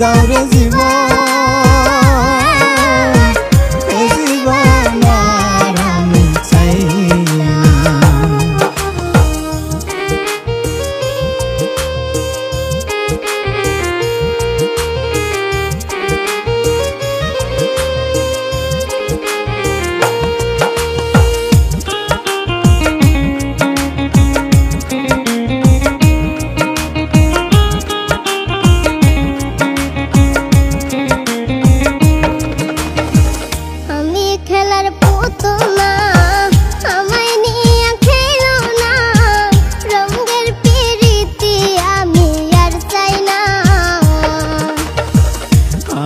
দাও রে জীবন, এ জীবন আর আমি চাই না।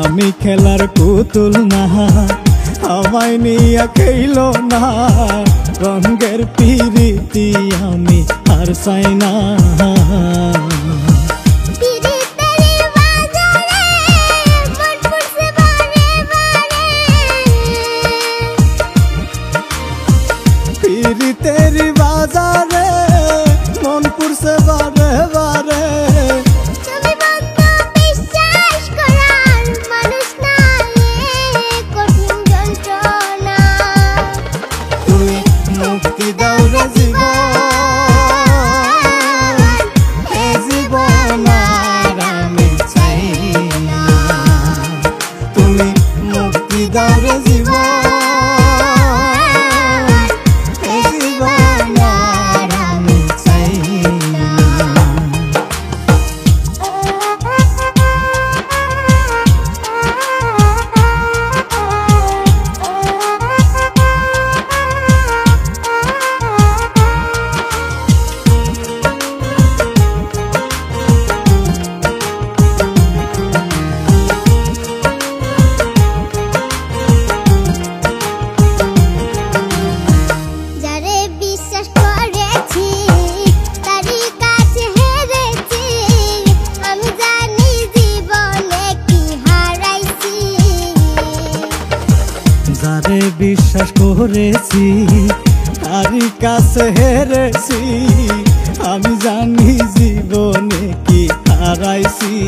আমি খেলার পুতুল না, আমায় নিয়ে খেলো না, রঙের পিরিতি আমি আর চাই না। পিরিতেরি বাজারে মন পুরছে বারে বারে, মুক্তি দাও রে জীবন, এ জীবন আর আমি চাই না। তুমি মুক্তি দাও রে জীবন, এ জীবন আর আমি চাই না। যারে বিশ্বাস করেছি তারই কাছে হেরেছি, আমি জানি জীবনে কি হারাইছি।